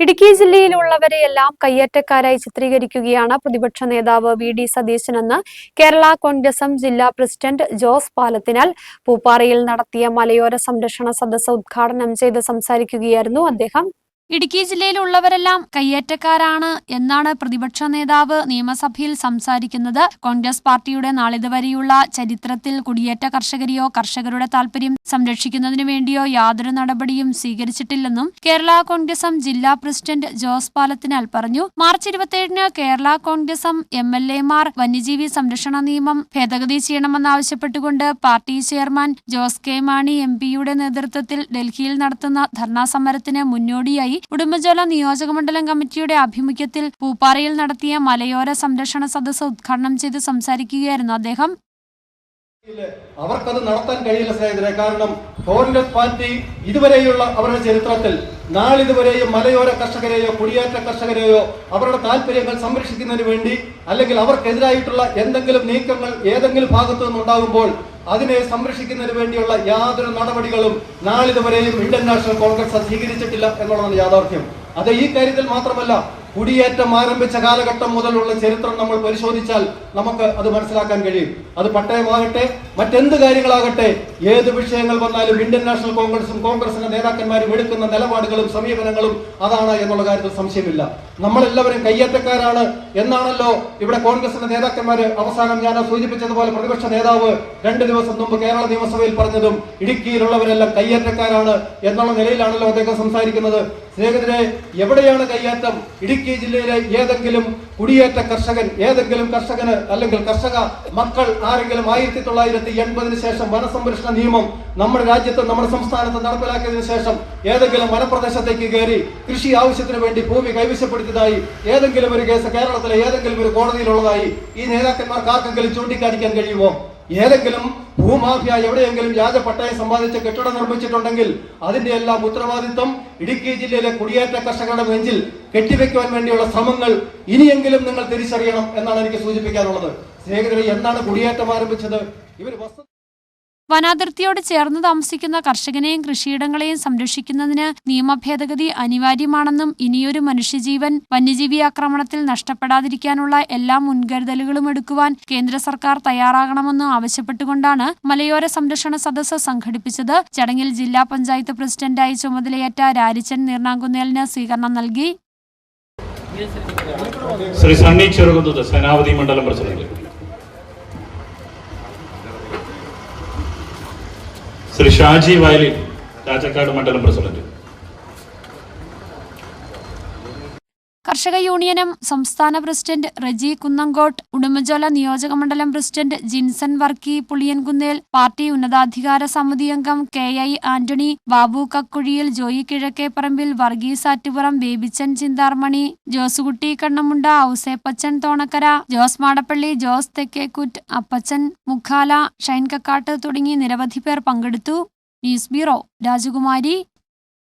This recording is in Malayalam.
ഇടുക്കി ജില്ലയിലുള്ളവരെയെല്ലാം കയ്യേറ്റക്കാരായി ചിത്രീകരിക്കുകയാണ് പ്രതിപക്ഷ നേതാവ് വി.ഡി. സതീശനെന്ന് കേരള കോൺഗ്രസ് ജില്ലാ പ്രസിഡന്റ് ജോസ് പാലത്തിനാൽ പൂപ്പാറയിൽ നടത്തിയ മലയോര സംരക്ഷണ സദസ്സ് ഉദ്ഘാടനം ചെയ്ത് സംസാരിക്കുകയായിരുന്നു അദ്ദേഹം. ഇടുക്കി ജില്ലയിലുള്ളവരെല്ലാം കയ്യേറ്റക്കാരാണ് എന്നാണ് പ്രതിപക്ഷ നേതാവ് നിയമസഭയിൽ സംസാരിക്കുന്നത്. കോൺഗ്രസ് പാർട്ടിയുടെ നാളിതുവരെയുള്ള ചരിത്രത്തിൽ കുടിയേറ്റ കർഷകരെയോ കർഷകരുടെ താൽപര്യം സംരക്ഷിക്കുന്നതിനു വേണ്ടിയോ യാതൊരു നടപടിയും സ്വീകരിച്ചിട്ടില്ലെന്നും കേരള കോൺഗ്രസ് ജില്ലാ പ്രസിഡന്റ് ജോസ് പാലത്തിനാൽ പറഞ്ഞു. മാർച്ച് 27-ന് കേരള കോൺഗ്രസ് MLA-മാർ വന്യജീവി സംരക്ഷണ നിയമം ഭേദഗതി ചെയ്യണമെന്നാവശ്യപ്പെട്ടുകൊണ്ട് party chairman Jose K Mani MP-യുടെ നേതൃത്വത്തിൽ ഡൽഹിയിൽ നടത്തുന്ന ധർണാ സമരത്തിന് മുന്നോടിയായി ഉടുമ്പൻചോല നിയോജകമണ്ഡലം കമ്മിറ്റിയുടെ ആഭിമുഖ്യത്തിൽ പൂപ്പാറയിൽ നടത്തിയ മലയോര സംരക്ഷണ സദസ്സ് ഉദ്ഘാടനം ചെയ്ത് സംസാരിക്കുകയായിരുന്നു അദ്ദേഹം. അവർക്കത് നടത്താൻ കഴിയില്ല സ്നേഹിതരെ. കാരണം കോൺഗ്രസ് പാർട്ടി ഇതുവരെയുള്ള അവരുടെ ചരിത്രത്തിൽ നാളിതുവരെയും മലയോര കർഷകരെയോ കുടിയേറ്റ കർഷകരെയോ അവരുടെ താല്പര്യങ്ങൾ സംരക്ഷിക്കുന്നതിന് വേണ്ടി അല്ലെങ്കിൽ അവർക്കെതിരായിട്ടുള്ള എന്തെങ്കിലും നീക്കങ്ങൾ ഏതെങ്കിലും ഭാഗത്തു നിന്നുണ്ടാകുമ്പോൾ അതിനെ സംരക്ഷിക്കുന്നതിന് വേണ്ടിയുള്ള യാതൊരു നടപടികളും നാളിതുവരെയും ഇന്ത്യൻ നാഷണൽ കോൺഗ്രസ് സ്വീകരിച്ചിട്ടില്ല എന്നുള്ളതാണ് യാഥാർത്ഥ്യം. അത് ഈ കാര്യത്തിൽ മാത്രമല്ല, കുടിയേറ്റം ആരംഭിച്ച കാലഘട്ടം മുതലുള്ള ചരിത്രം നമ്മൾ പരിശോധിച്ചാൽ നമുക്ക് അത് മനസ്സിലാക്കാൻ കഴിയും. അത് പട്ടയമാകട്ടെ മറ്റെന്ത് കാര്യങ്ങളാകട്ടെ, ഏത് വിഷയങ്ങൾ വന്നാലും ഇന്ത്യൻ നാഷണൽ കോൺഗ്രസും കോൺഗ്രസിന്റെ നേതാക്കന്മാരും എടുക്കുന്ന നിലപാടുകളും സമീപനങ്ങളും അതാണ് എന്നുള്ള കാര്യത്തിൽ സംശയമില്ല. നമ്മളെല്ലാവരും കയ്യേറ്റക്കാരാണ് എന്നാണല്ലോ ഇവിടെ കോൺഗ്രസിന്റെ നേതാക്കന്മാര് അവസാനം ഞാൻ സൂചിപ്പിച്ചതുപോലെ പ്രതിപക്ഷ നേതാവ് 2 ദിവസം മുമ്പ് കേരള നിയമസഭയിൽ പറഞ്ഞതും ഇടുക്കിയിലുള്ളവരെല്ലാം കയ്യേറ്റക്കാരാണ് എന്നുള്ള നിലയിലാണല്ലോ അദ്ദേഹം സംസാരിക്കുന്നത്. സ്നേഹിതരെ, എവിടെയാണ് കയ്യേറ്റം? ഇടുക്കി ജില്ലയിലെ ഏതെങ്കിലും കുടിയേറ്റ കർഷകൻ, ഏതെങ്കിലും കർഷകന് അല്ലെങ്കിൽ കർഷക മക്കൾ ആരെങ്കിലും 1980-ന് ശേഷം വനസംരക്ഷണ നിയമം നമ്മുടെ രാജ്യത്ത് നമ്മുടെ സംസ്ഥാനത്ത് നടപ്പിലാക്കിയതിനു ശേഷം ഏതെങ്കിലും വനപ്രദേശത്തേക്ക് കയറി കൃഷി ആവശ്യത്തിന് വേണ്ടി ഭൂമി കൈവശപ്പെടുത്തിയതായി ഏതെങ്കിലും ഒരു കേസ് കേരളത്തിലെ ഏതെങ്കിലും ഒരു കോടതിയിലുള്ളതായി ഈ നേതാക്കന്മാർക്ക് ആർക്കെങ്കിലും ചൂണ്ടിക്കാണിക്കാൻ കഴിയുമോ? ഏതെങ്കിലും ഭൂമാഫിയ എവിടെയെങ്കിലും വ്യാജ പട്ടയം സമ്പാദിച്ച് കെട്ടിടം നിർമ്മിച്ചിട്ടുണ്ടെങ്കിൽ അതിന്റെ എല്ലാം ഉത്തരവാദിത്വം ഇടുക്കി ജില്ലയിലെ കുടിയേറ്റ കർഷകരുടെ നെഞ്ചിൽ കെട്ടിവെക്കുവാൻ വേണ്ടിയുള്ള ശ്രമങ്ങൾ ഇനിയെങ്കിലും നിങ്ങൾ തിരിച്ചറിയണം എന്നാണ് എനിക്ക് സൂചിപ്പിക്കാനുള്ളത്. സ്നേഹിതരെ, എന്നാണ് കുടിയേറ്റം ആരംഭിച്ചത്? വനാതിർത്തിയോട് ചേർന്ന് താമസിക്കുന്ന കർഷകനെയും കൃഷിയിടങ്ങളെയും സംരക്ഷിക്കുന്നതിന് നിയമ ഭേദഗതി അനിവാര്യമാണെന്നും ഇനിയൊരു മനുഷ്യജീവൻ വന്യജീവി ആക്രമണത്തിൽ നഷ്ടപ്പെടാതിരിക്കാനുള്ള എല്ലാ മുൻകരുതലുകളും എടുക്കുവാൻ കേന്ദ്ര സർക്കാർ തയ്യാറാകണമെന്നും ആവശ്യപ്പെട്ടുകൊണ്ടാണ് മലയോര സംരക്ഷണ സദസ്സ് സംഘടിപ്പിച്ചത്. ചടങ്ങിൽ ജില്ലാ പഞ്ചായത്ത് പ്രസിഡന്റായി ചുമതലയേറ്റ രാരിച്ചൻ നീർണാങ്കുന്നേലിന് സ്വീകരണം നൽകി. ശ്രീ സണ്ണി ചെറുകുന്നത് സേനാപതി മണ്ഡലം പ്രസിഡന്റ്, ശ്രീ ഷാജി വയലിൻ രാജക്കാട് മണ്ഡലം പ്രസിഡന്റ്. കർഷക യൂണിയനും സംസ്ഥാന പ്രസിഡന്റ് റജി കുന്നങ്കോട്ട്, ഉടുമ്പൻചോല നിയോജകമണ്ഡലം പ്രസിഡന്റ് ജിൻസൺ വർക്കി പുളിയൻകുന്നേൽ, പാർട്ടി ഉന്നതാധികാര സമിതി അംഗം KI ആന്റണി, ബാബു കക്കുഴിയിൽ, ജോയി കിഴക്കേപ്പറമ്പിൽ, വർഗീസ് ആറ്റുപുറം, ബേബിച്ചൻ ചിന്താർമണി, ജോസുകുട്ടി കണ്ണമുണ്ട, ഔസേപ്പച്ചൻ തോണക്കര, ജോസ് മാടപ്പള്ളി, ജോസ് തെക്കേക്കുറ്റ്, അപ്പച്ചൻ മുഖാല, ഷൈൻ കക്കാട്ട് തുടങ്ങി നിരവധി പേർ പങ്കെടുത്തു. ന്യൂസ് ബ്യൂറോ, രാജകുമാരി.